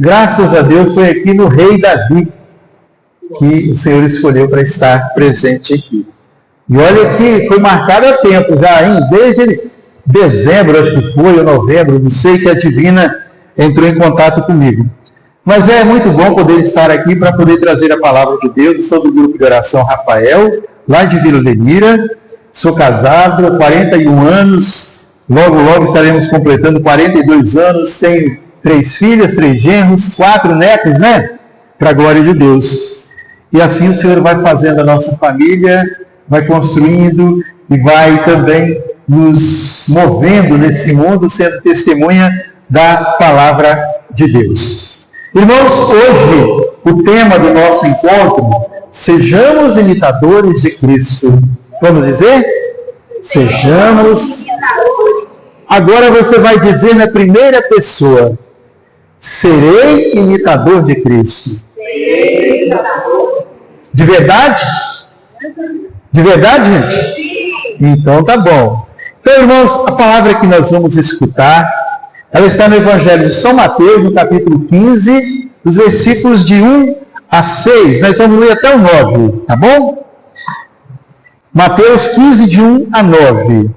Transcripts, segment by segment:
Graças a Deus foi aqui no Rei Davi que o Senhor escolheu para estar presente aqui. E olha que foi marcado há tempo já, hein? Desde dezembro, acho que foi, ou novembro, não sei, que a Divina entrou em contato comigo. Mas é muito bom poder estar aqui para poder trazer a palavra de Deus. Eu sou do grupo de oração Rafael, lá de Vila Belmira. Sou casado há 41 anos. Logo estaremos completando 42 anos. Tenho 3 filhas, 3 genros, 4 netos, né? Para a glória de Deus. E assim o Senhor vai fazendo a nossa família, vai construindo e vai também nos movendo nesse mundo, sendo testemunha da palavra de Deus. Irmãos, hoje o tema do nosso encontro, sejamos imitadores de Cristo. Vamos dizer? Sejamos. Agora você vai dizer na primeira pessoa, serei imitador de Cristo. De verdade? De verdade, gente? Então tá bom. Então, irmãos, a palavra que nós vamos escutar, ela está no Evangelho de São Mateus, no capítulo 15, os versículos de 1 a 6. Nós vamos ler até o 9, tá bom? Mateus 15, de 1 a 9.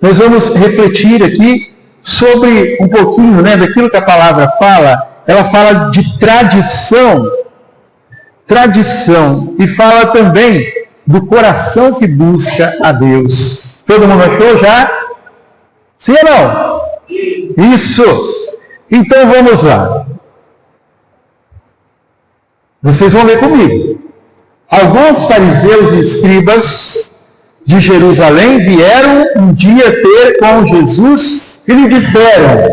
Nós vamos refletir aqui sobre um pouquinho, né, daquilo que a palavra fala. Ela fala de tradição, e fala também do coração que busca a Deus. Todo mundo achou já? Sim ou não? Isso! Então vamos lá. Vocês vão ler comigo. Alguns fariseus e escribas de Jerusalém vieram um dia ter com Jesus e lhe disseram: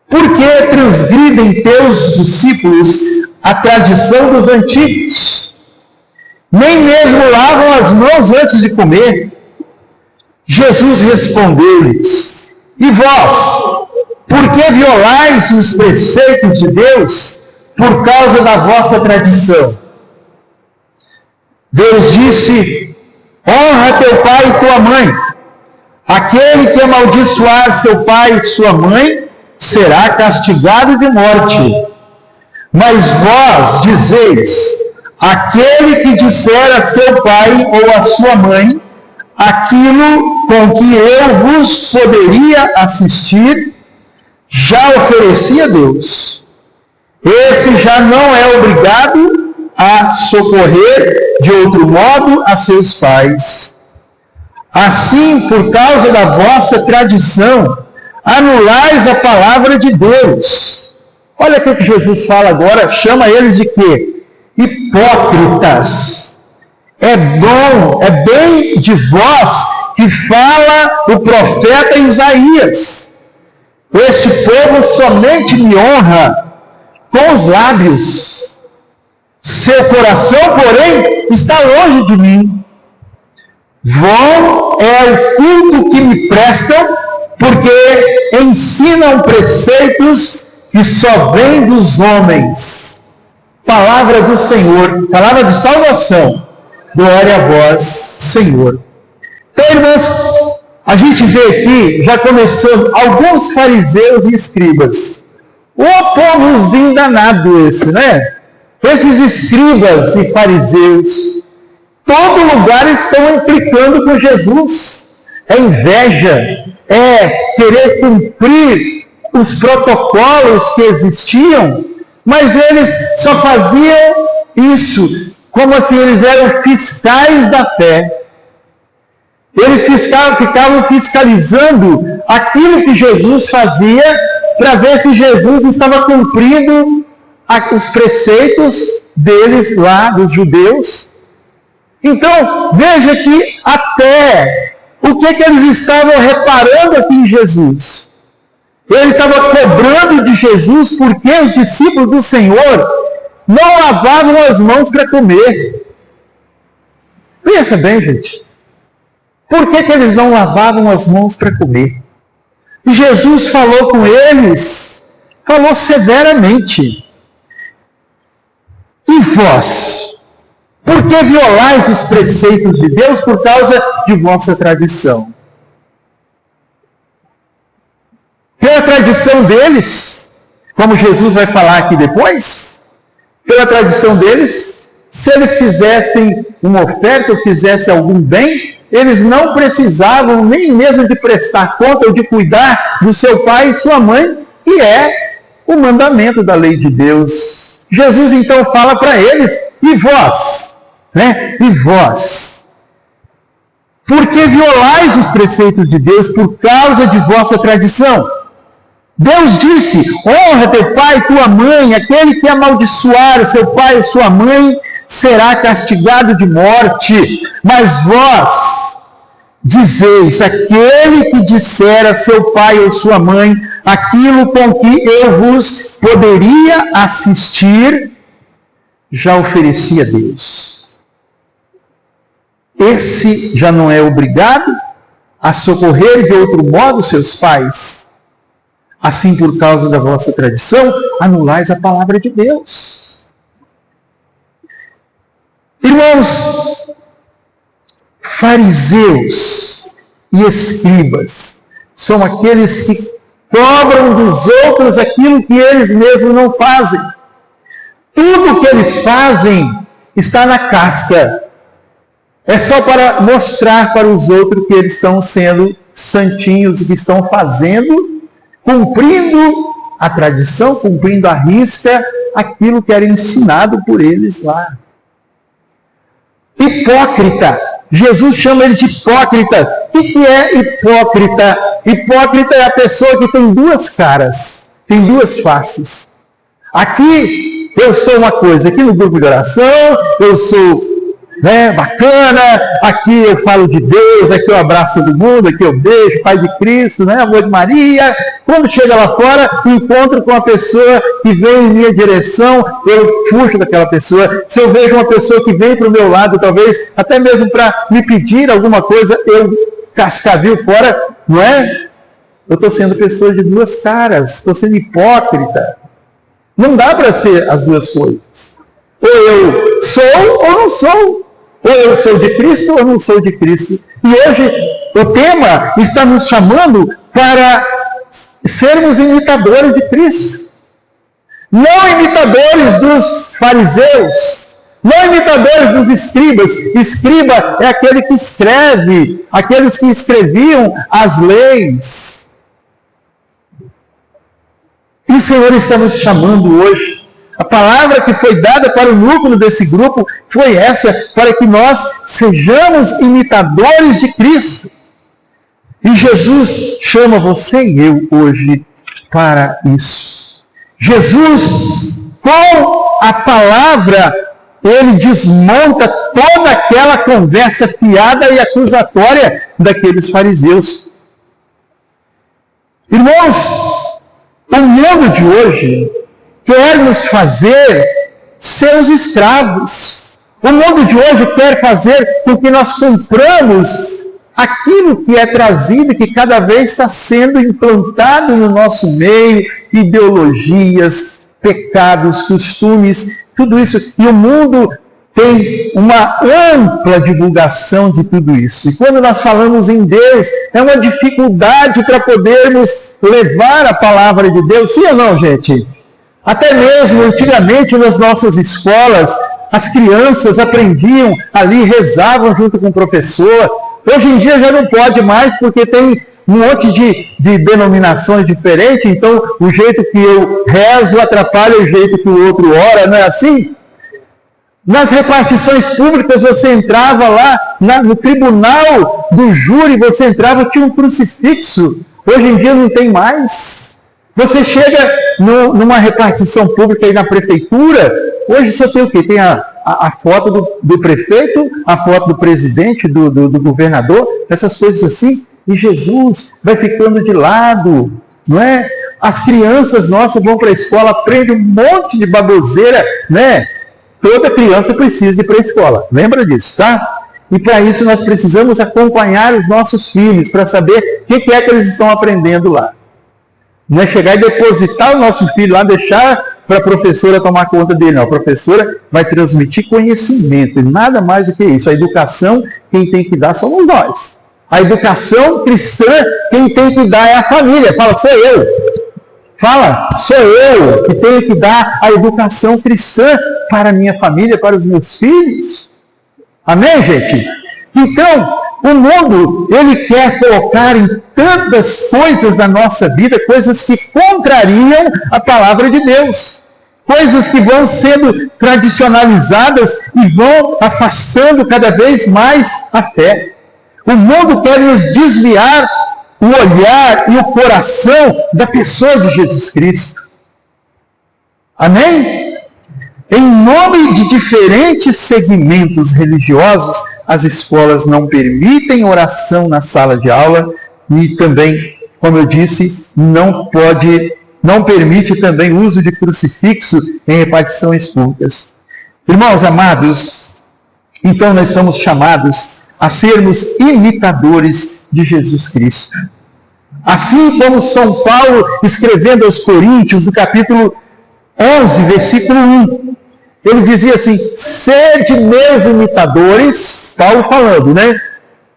por que transgridem teus discípulos a tradição dos antigos? Nem mesmo lavam as mãos antes de comer. Jesus respondeu-lhes: e vós, por que violais os preceitos de Deus por causa da vossa tradição? Deus disse: honra teu pai e tua mãe. Aquele que amaldiçoar seu pai e sua mãe será castigado de morte. Mas vós dizeis: aquele que disser a seu pai ou a sua mãe aquilo com que eu vos poderia assistir, já ofereci a Deus. Esse já não é obrigado a socorrer de outro modo a seus pais. Assim, por causa da vossa tradição, anulais a palavra de Deus. Olha o que Jesus fala agora, chama eles de quê? Hipócritas. É bem de vós que fala o profeta Isaías. Este povo somente me honra com os lábios. Seu coração, porém, está longe de mim. Vão é o culto que me prestam, porque ensinam preceitos que só vêm dos homens. Palavra do Senhor, palavra de salvação. Glória a vós, Senhor. Então, irmãos, a gente vê aqui, já começou, alguns fariseus e escribas. O povozinho danado esse, né? Esses escribas e fariseus, todo lugar estão implicando com Jesus. É inveja, é querer cumprir os protocolos que existiam, mas eles só faziam isso como assim eles eram fiscais da fé. Eles ficavam fiscalizando aquilo que Jesus fazia para ver se Jesus estava cumprindo os preceitos deles lá, dos judeus. Então, veja que até o que eles estavam reparando aqui em Jesus. Ele estava cobrando de Jesus porque os discípulos do Senhor não lavavam as mãos para comer. Pensa bem, gente. Por que eles não lavavam as mãos para comer? E Jesus falou com eles, falou severamente. E vós, por que violais os preceitos de Deus por causa de vossa tradição? Pela tradição deles, como Jesus vai falar aqui depois, pela tradição deles, se eles fizessem uma oferta ou fizessem algum bem, eles não precisavam nem mesmo de prestar conta ou de cuidar do seu pai e sua mãe, que é o mandamento da lei de Deus. Jesus então fala para eles, e vós? E vós? Porque violais os preceitos de Deus por causa de vossa tradição. Deus disse, honra teu pai e tua mãe, aquele que amaldiçoar seu pai e sua mãe será castigado de morte. Mas vós dizeis, aquele que disser a seu pai ou sua mãe aquilo com que eu vos poderia assistir, já ofereci a Deus. Esse já não é obrigado a socorrer de outro modo seus pais. Assim, por causa da vossa tradição, anulais a palavra de Deus. Irmãos, fariseus e escribas são aqueles que cobram dos outros aquilo que eles mesmos não fazem. Tudo que eles fazem está na casca. É só para mostrar para os outros que eles estão sendo santinhos, que estão fazendo, cumprindo a tradição, cumprindo à risca aquilo que era ensinado por eles lá. Hipócrita. Jesus chama ele de hipócrita. O que é hipócrita? Hipócrita é a pessoa que tem duas caras, tem duas faces. Aqui eu sou uma coisa, aqui no grupo de oração eu sou bacana, aqui eu falo de Deus, aqui eu abraço todo mundo, aqui eu beijo, Pai de Cristo, amor de Maria. Quando chega lá fora, encontro com uma pessoa que vem em minha direção, eu fujo daquela pessoa. Se eu vejo uma pessoa que vem para o meu lado, talvez até mesmo para me pedir alguma coisa, eu cascavio fora, não é? Eu estou sendo pessoa de duas caras, estou sendo hipócrita. Não dá para ser as duas coisas. Ou eu sou ou não sou. Ou eu sou de Cristo ou não sou de Cristo. E hoje o tema está nos chamando para sermos imitadores de Cristo. Não imitadores dos fariseus, não imitadores dos escribas. Escriba é aquele que escreve, aqueles que escreviam as leis. E o Senhor está nos chamando hoje. A palavra que foi dada para o núcleo desse grupo foi essa, para que nós sejamos imitadores de Cristo. E Jesus chama você e eu hoje para isso. Jesus, com a palavra, ele desmonta toda aquela conversa fiada e acusatória daqueles fariseus. Irmãos, o mundo de hoje quer nos fazer seus escravos. O mundo de hoje quer fazer com que nós compramos aquilo que é trazido, que cada vez está sendo implantado no nosso meio, ideologias, pecados, costumes, tudo isso. E o mundo tem uma ampla divulgação de tudo isso. E quando nós falamos em Deus, é uma dificuldade para podermos levar a palavra de Deus. Sim ou não, gente? Até mesmo antigamente nas nossas escolas, as crianças aprendiam ali, rezavam junto com o professor. Hoje em dia já não pode mais, porque tem um monte de denominações diferentes, então o jeito que eu rezo atrapalha o jeito que o outro ora, não é assim? Nas repartições públicas você entrava lá, no tribunal do júri, você entrava, tinha um crucifixo. Hoje em dia não tem mais. Você chega numa repartição pública aí na prefeitura, hoje só tem o quê? Tem a foto do prefeito, a foto do presidente, do governador, essas coisas assim, e Jesus vai ficando de lado, não é? As crianças nossas vão para a escola, aprendem um monte de baboseira, né? Toda criança precisa de ir para a escola, lembra disso, tá? E para isso nós precisamos acompanhar os nossos filhos, para saber o que é que eles estão aprendendo lá. Não é chegar e depositar o nosso filho lá, deixar para a professora tomar conta dele. Não, a professora vai transmitir conhecimento, e nada mais do que isso. A educação, quem tem que dar somos nós. A educação cristã, quem tem que dar é a família. Fala, sou eu. Fala, sou eu que tenho que dar a educação cristã para a minha família, para os meus filhos. Amém, gente? Então, o mundo, ele quer colocar em tantas coisas da nossa vida, coisas que contrariam a palavra de Deus. Coisas que vão sendo tradicionalizadas e vão afastando cada vez mais a fé. O mundo quer nos desviar o olhar e o coração da pessoa de Jesus Cristo. Amém? Em nome de diferentes segmentos religiosos, as escolas não permitem oração na sala de aula e também, como eu disse, não permite também o uso de crucifixo em repartições públicas. Irmãos amados, então nós somos chamados a sermos imitadores de Jesus Cristo. Assim como São Paulo, escrevendo aos Coríntios, no capítulo 11, versículo 1, ele dizia assim: sede meus imitadores, Paulo falando, né?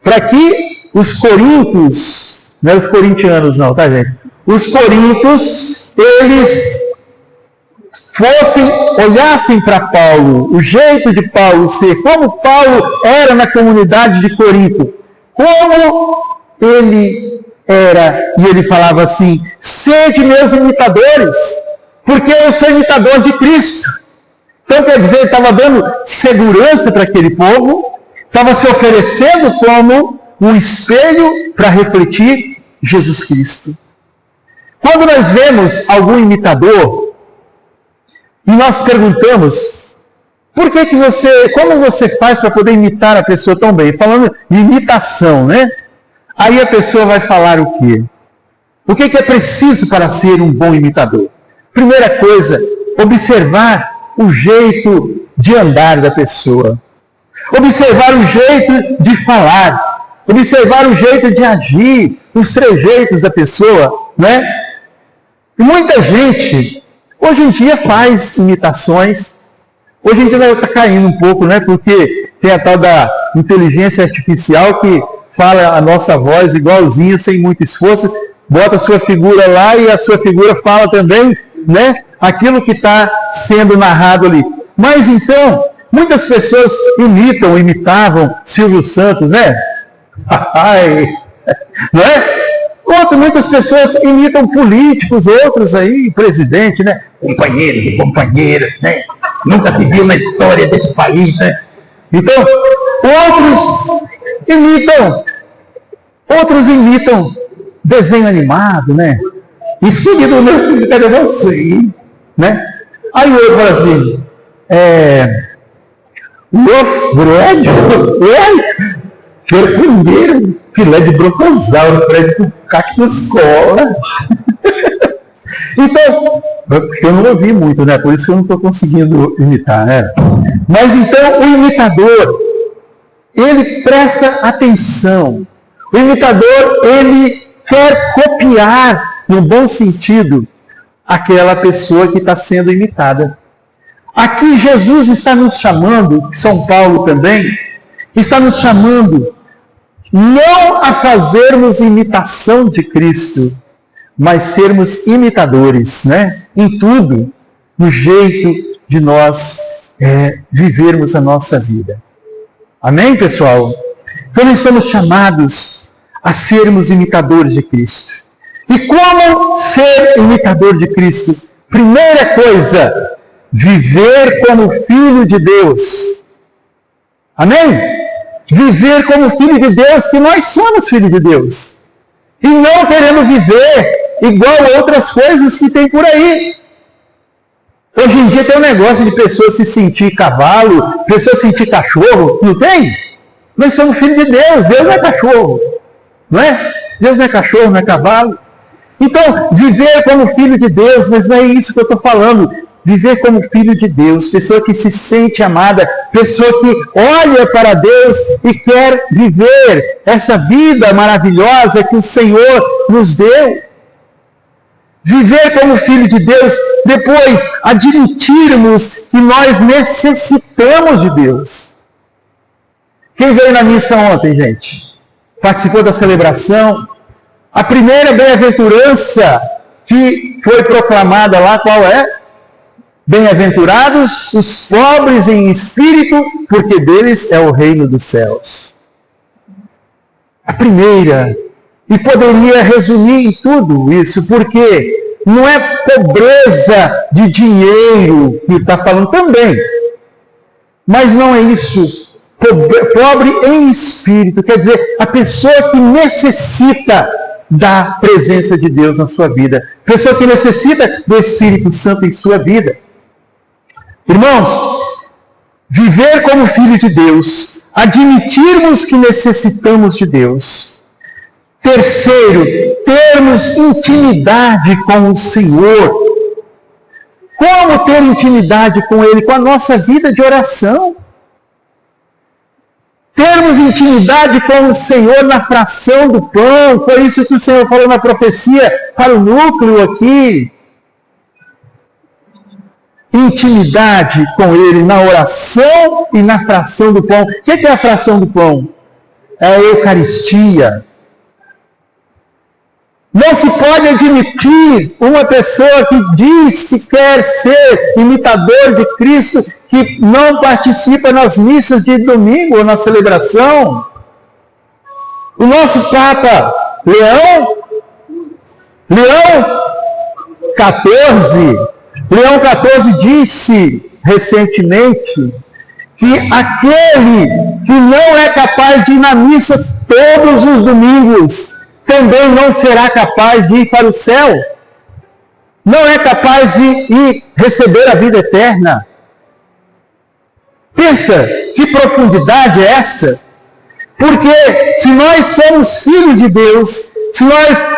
Para que os coríntios, não é os corintianos não, tá gente? Os coríntios, eles olhassem para Paulo, o jeito de Paulo ser, como Paulo era na comunidade de Corinto, como ele era, e ele falava assim: sede meus imitadores, porque eu sou imitador de Cristo. Então, quer dizer, ele estava dando segurança para aquele povo, estava se oferecendo como um espelho para refletir Jesus Cristo. Quando nós vemos algum imitador, e nós perguntamos, como você faz para poder imitar a pessoa tão bem? Falando de imitação, né? Aí a pessoa vai falar o quê? O que é preciso para ser um bom imitador? Primeira coisa, observar o jeito de andar da pessoa. Observar o jeito de falar. Observar o jeito de agir, os trejeitos da pessoa, né? E muita gente, hoje em dia, faz imitações. Hoje em dia está caindo um pouco, né? Porque tem a tal da inteligência artificial que fala a nossa voz igualzinha, sem muito esforço, bota a sua figura lá e a sua figura fala também, né? Aquilo que está sendo narrado ali. Mas então, muitas pessoas imitavam Silvio Santos, né? Não é? Muitas pessoas imitam políticos, outros aí, presidente, né? Companheiro, né? Nunca se viu na história desse país, né? Então, outros imitam desenho animado, né? Escolhido meu filho, cadê você? Né? Aí o outro fala assim, o Fred, quero comer filé de brontossauro, Fred com cactus cola. Então, eu não ouvi muito, né? Por isso que eu não estou conseguindo imitar, né? Mas então, o imitador, ele presta atenção. O imitador, ele quer copiar, no bom sentido, aquela pessoa que está sendo imitada. Aqui Jesus está nos chamando, São Paulo também, está nos chamando não a fazermos imitação de Cristo, mas sermos imitadores, né? Em tudo, no jeito de nós vivermos a nossa vida. Amém, pessoal? Então nós somos chamados a sermos imitadores de Cristo. E como ser imitador de Cristo? Primeira coisa, viver como filho de Deus. Amém? Viver como filho de Deus, que nós somos filhos de Deus. E não querendo viver igual a outras coisas que tem por aí. Hoje em dia tem um negócio de pessoas se sentir cavalo, pessoas se sentir cachorro, não tem? Nós somos filhos de Deus, Deus não é cachorro, não é? Deus não é cachorro, não é cavalo. Então, viver como filho de Deus, mas não é isso que eu estou falando. Viver como filho de Deus, pessoa que se sente amada, pessoa que olha para Deus e quer viver essa vida maravilhosa que o Senhor nos deu. Viver como filho de Deus, depois admitirmos que nós necessitamos de Deus. Quem veio na missa ontem, gente? Participou da celebração? A primeira bem-aventurança que foi proclamada lá, qual é? Bem-aventurados os pobres em espírito, porque deles é o reino dos céus. A primeira, e poderia resumir em tudo isso, porque não é pobreza de dinheiro que está falando também, mas não é isso. Pobre em espírito, quer dizer, a pessoa que necessita da presença de Deus na sua vida, a pessoa que necessita do Espírito Santo em sua vida. Irmãos, viver como filho de Deus, admitirmos que necessitamos de Deus. Terceiro, termos intimidade com o Senhor. Como ter intimidade com Ele? Com a nossa vida de oração. Termos intimidade com o Senhor na fração do pão. Foi isso que o Senhor falou na profecia para o núcleo aqui. Intimidade com Ele na oração e na fração do pão. O que é a fração do pão? É a Eucaristia. Não se pode admitir uma pessoa que diz que quer ser imitador de Cristo, que não participa nas missas de domingo ou na celebração. O nosso Papa Leão XIV disse recentemente que aquele que não é capaz de ir na missa todos os domingos também não será capaz de ir para o céu. Não é capaz de ir receber a vida eterna. Pensa, que profundidade é essa? Porque se nós somos filhos de Deus, se nós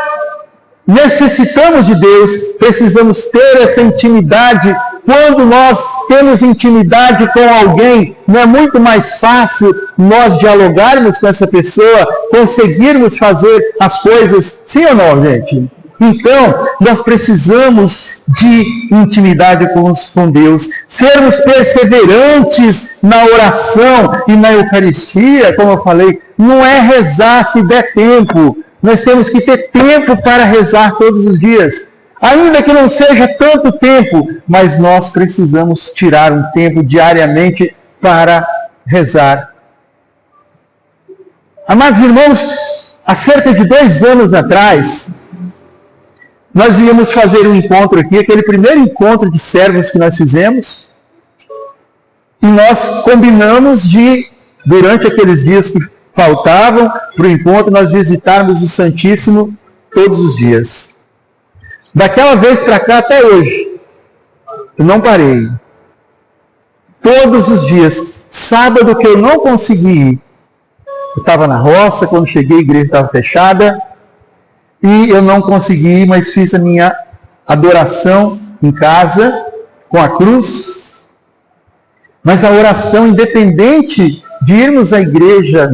necessitamos de Deus, precisamos ter essa intimidade. Quando nós temos intimidade com alguém, não é muito mais fácil nós dialogarmos com essa pessoa, conseguirmos fazer as coisas, sim ou não, gente? Então, nós precisamos de intimidade com Deus, sermos perseverantes na oração e na Eucaristia, como eu falei, não é rezar se der tempo, nós temos que ter tempo para rezar todos os dias. Ainda que não seja tanto tempo, mas nós precisamos tirar um tempo diariamente para rezar. Amados irmãos, há cerca de 2 anos atrás, nós íamos fazer um encontro aqui, aquele primeiro encontro de servos que nós fizemos, e nós combinamos de, durante aqueles dias que faltavam para o encontro, nós visitarmos o Santíssimo todos os dias. Daquela vez para cá até hoje, eu não parei. Todos os dias, sábado que eu não consegui ir, eu estava na roça, quando cheguei a igreja estava fechada, e eu não consegui ir, mas fiz a minha adoração em casa, com a cruz. Mas a oração, independente de irmos à igreja,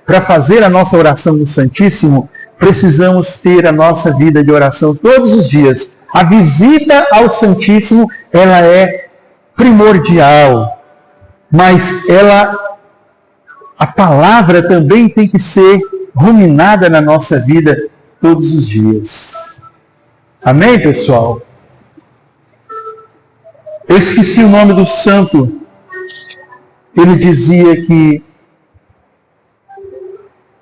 para fazer a nossa oração no Santíssimo, precisamos ter a nossa vida de oração todos os dias. A visita ao Santíssimo, ela é primordial, mas a palavra também tem que ser ruminada na nossa vida todos os dias. Amém, pessoal? Eu esqueci o nome do santo. Ele dizia que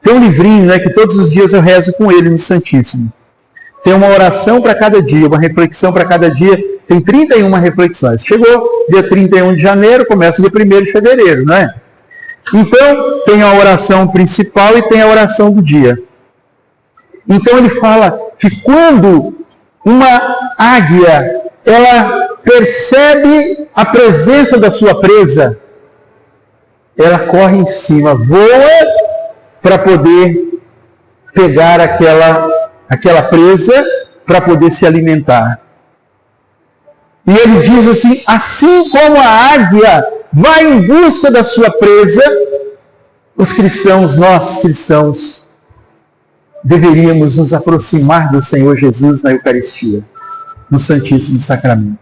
tem um livrinho, que todos os dias eu rezo com ele no Santíssimo. Tem uma oração para cada dia, uma reflexão para cada dia. Tem 31 reflexões. Chegou dia 31 de janeiro, começa dia 1º de fevereiro, não é? Então, tem a oração principal e tem a oração do dia. Então ele fala que quando uma águia, ela percebe a presença da sua presa, ela corre em cima, voa para poder pegar aquela presa, para poder se alimentar. E ele diz assim como a águia vai em busca da sua presa, os cristãos, nós cristãos, deveríamos nos aproximar do Senhor Jesus na Eucaristia, no Santíssimo Sacramento.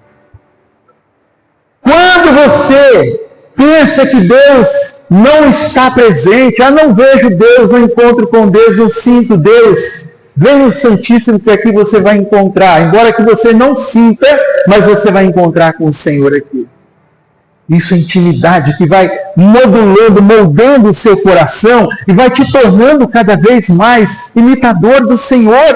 Quando você pensa que Deus não está presente, não vejo Deus, não encontro com Deus, não sinto Deus, Vem no Santíssimo, que aqui você vai encontrar, embora que você não sinta, mas você vai encontrar com o Senhor aqui. Isso é intimidade que vai modulando, moldando o seu coração e vai te tornando cada vez mais imitador do Senhor.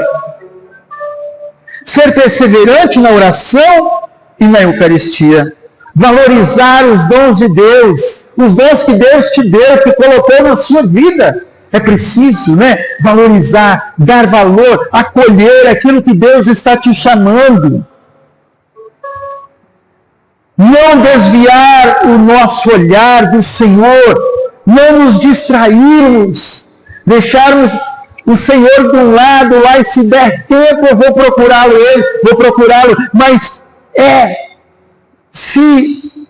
Ser perseverante na oração e na Eucaristia. Valorizar os dons de Deus, os dons que Deus te deu, que colocou na sua vida. É preciso, valorizar, dar valor, acolher aquilo que Deus está te chamando. Não desviar o nosso olhar do Senhor, não nos distrairmos, deixarmos o Senhor de um lado lá e se der tempo eu vou procurá-lo, mas se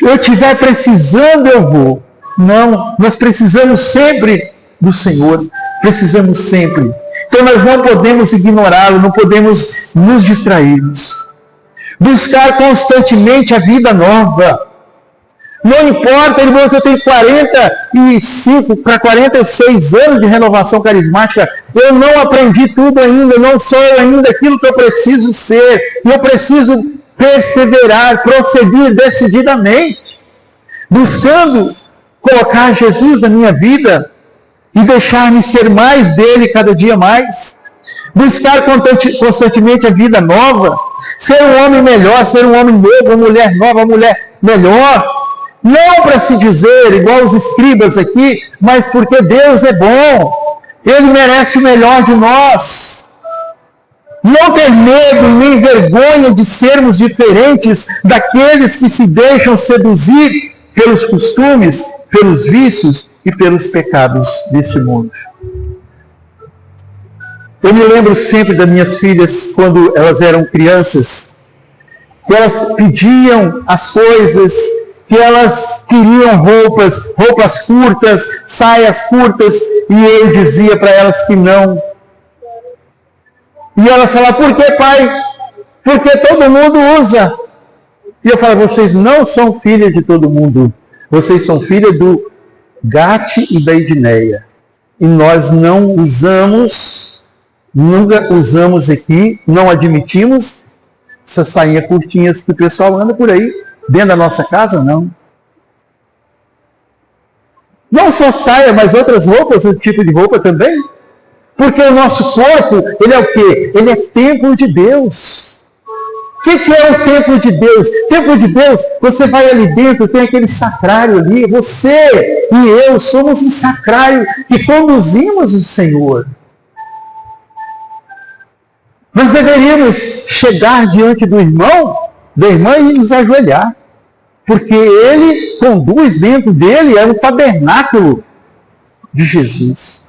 eu estiver precisando eu vou. Não, nós precisamos sempre do Senhor, precisamos sempre. Então nós não podemos ignorá-lo, não podemos nos distrairmos. Buscar constantemente a vida nova. Não importa, irmãos, eu tenho 45 para 46 anos de renovação carismática, eu não aprendi tudo ainda, eu não sou ainda aquilo que eu preciso ser, e eu preciso perseverar, prosseguir decididamente, buscando colocar Jesus na minha vida e deixar-me ser mais dele cada dia mais. Buscar constantemente a vida nova, ser um homem melhor, ser um homem novo, uma mulher nova, uma mulher melhor. Não para se dizer, igual os escribas aqui, mas porque Deus é bom. Ele merece o melhor de nós. Não ter medo nem vergonha de sermos diferentes daqueles que se deixam seduzir pelos costumes, pelos vícios e pelos pecados deste mundo. Eu me lembro sempre das minhas filhas, quando elas eram crianças, que elas pediam as coisas, que elas queriam roupas curtas, saias curtas, e eu dizia para elas que não. E elas falavam, por que, pai? Porque todo mundo usa. E eu falava, vocês não são filhas de todo mundo, vocês são filhas do Gate e da Edneia. E nós não usamos, nunca usamos aqui, não admitimos essas sainhas curtinhas que o pessoal anda por aí. Dentro da nossa casa, não. Não só saia, mas outras roupas, outro tipo de roupa também. Porque o nosso corpo, ele é o quê? Ele é templo de Deus. O que é o templo de Deus? Templo de Deus, você vai ali dentro, tem aquele sacrário ali. Você e eu somos um sacrário que conduzimos o Senhor. Nós deveríamos chegar diante do irmão, da irmã e nos ajoelhar. Porque ele conduz dentro dele, é um tabernáculo de Jesus.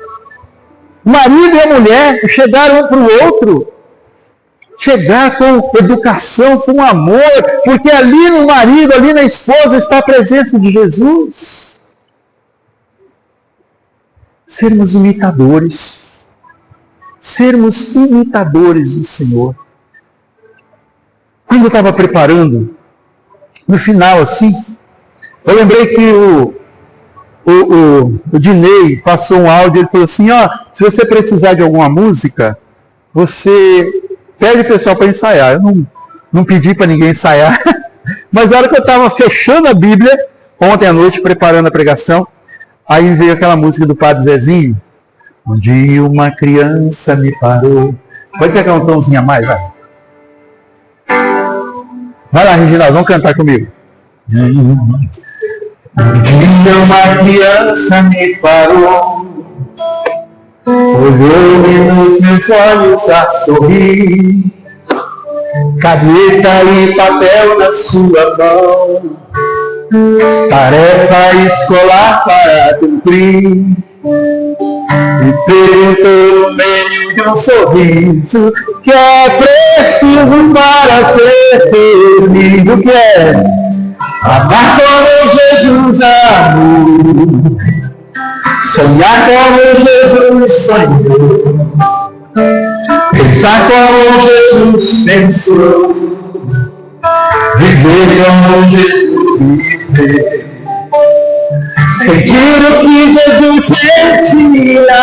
O marido e a mulher chegaram um para o outro. Chegar com educação, com amor, porque ali no marido, ali na esposa está a presença de Jesus. Sermos imitadores. Sermos imitadores do Senhor. Quando eu estava preparando, no final assim, eu lembrei que o Dinei passou um áudio, ele falou assim, se você precisar de alguma música, você pede o pessoal para ensaiar. Eu não pedi para ninguém ensaiar, mas na hora que eu estava fechando a Bíblia, ontem à noite, preparando a pregação, aí veio aquela música do Padre Zezinho, um dia uma criança me parou. Pode pegar um tomzinho a mais, vai. Vai lá, Reginaldo, vamos cantar comigo. Um dia uma criança me parou, olhou-me nos meus olhos a sorrir, caneta e papel na sua mão, tarefa escolar para cumprir, e perguntou no meio de um sorriso que é preciso para ser feliz. O que é? Amar como Jesus amou, sonhar como Jesus sonhou, pensar como Jesus pensou, viver como Jesus viveu, sentir o que Jesus sentia,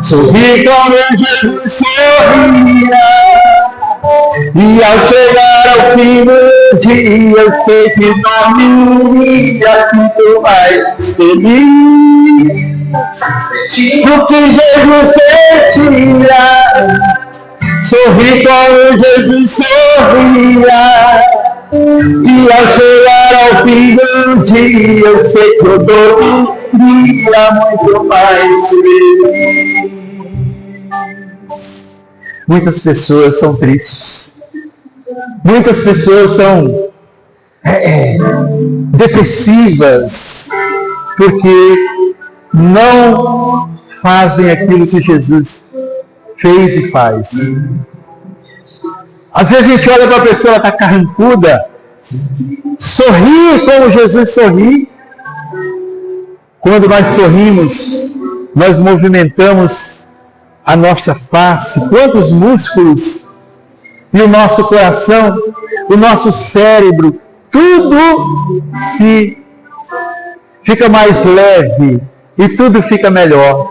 sorrir como Jesus sorria, e ao chegar ao fim do dia, eu sei que não iria muito mais feliz. O que Jesus sentia, sorrir como Jesus sorria, e ao chegar ao fim do dia, eu sei que eu dormiria muito mais feliz. Muitas pessoas são tristes. Muitas pessoas são depressivas porque não fazem aquilo que Jesus fez e faz. Às vezes a gente olha para a pessoa, ela está carrancuda, sorri como Jesus sorri. Quando nós sorrimos, nós movimentamos a nossa face, quantos músculos, e o nosso coração, o nosso cérebro, tudo fica mais leve e tudo fica melhor.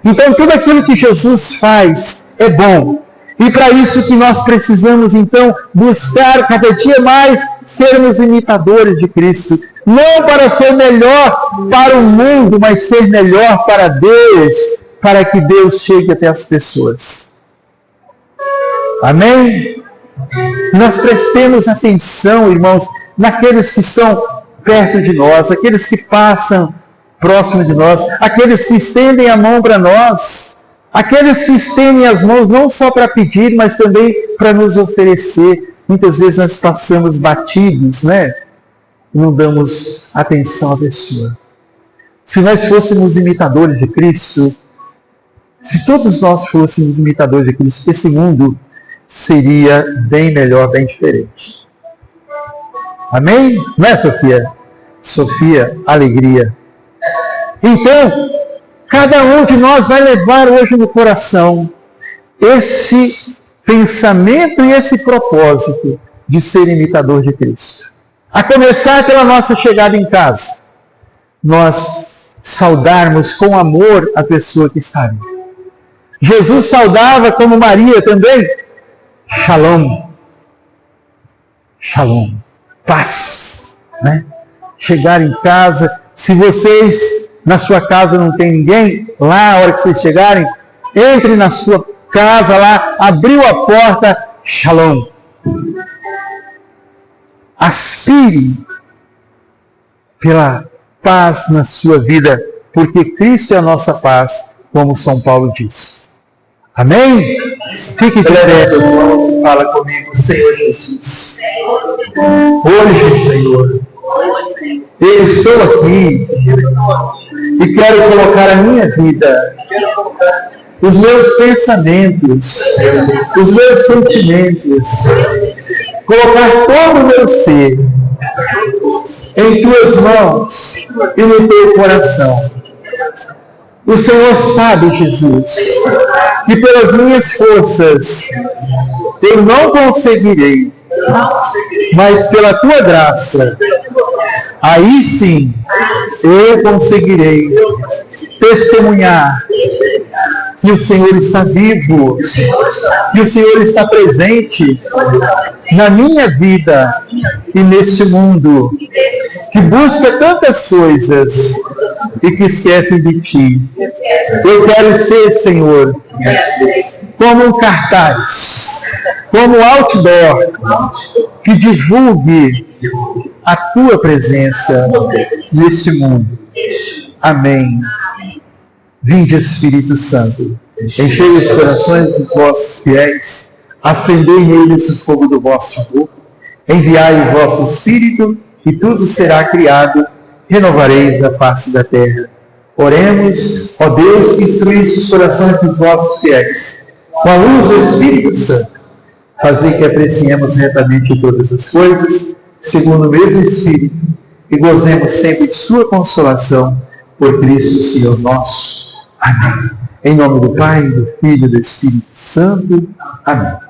Então tudo aquilo que Jesus faz é bom. E para isso que nós precisamos, então, buscar cada dia mais sermos imitadores de Cristo. Não para ser melhor para o mundo, mas ser melhor para Deus, para que Deus chegue até as pessoas. Amém? Nós prestemos atenção, irmãos, naqueles que estão perto de nós, aqueles que passam próximo de nós, aqueles que estendem a mão para nós, aqueles que estendem as mãos não só para pedir, mas também para nos oferecer. Muitas vezes nós passamos batidos, né? Não damos atenção à pessoa. Se nós fôssemos imitadores de Cristo, se todos nós fôssemos imitadores de Cristo, esse mundo seria bem melhor, bem diferente. Amém? Não é, Sofia? Sofia, alegria. Então, cada um de nós vai levar hoje no coração esse pensamento e esse propósito de ser imitador de Cristo. A começar pela nossa chegada em casa. Nós saudarmos com amor a pessoa que está ali. Jesus saudava como Maria também. Shalom. Shalom. Paz. Né? Chegar em casa. Se vocês na sua casa não tem ninguém, lá a hora que vocês chegarem, entre na sua casa lá, abriu a porta, Shalom. Aspire pela paz na sua vida, porque Cristo é a nossa paz, como São Paulo diz. Amém? Fique de pé, irmãos, e fala comigo, Senhor Jesus. Hoje, Senhor, eu estou aqui e quero colocar a minha vida, os meus pensamentos, os meus sentimentos, colocar todo o meu ser em tuas mãos e no teu coração. O Senhor sabe, Jesus, que pelas minhas forças eu não conseguirei, mas pela tua graça, aí sim eu conseguirei testemunhar que o Senhor está vivo, que o Senhor está presente na minha vida e neste mundo, que busca tantas coisas e que esquece de ti. Eu quero ser, Senhor, como um cartaz, como um outdoor, que divulgue a tua presença neste mundo. Amém. Vinde, Espírito Santo, enchei os corações dos vossos fiéis, acendei neles o fogo do vosso amor, enviai o vosso Espírito, e tudo será criado, renovareis a face da terra. Oremos, ó Deus, que instruísse os corações dos vossos fiéis, com a luz do Espírito Santo, fazei que apreciemos retamente todas as coisas, segundo o mesmo Espírito, e gozemos sempre de sua consolação, por Cristo, Senhor nosso. Amém. Em nome do Pai, do Filho e do Espírito Santo. Amém.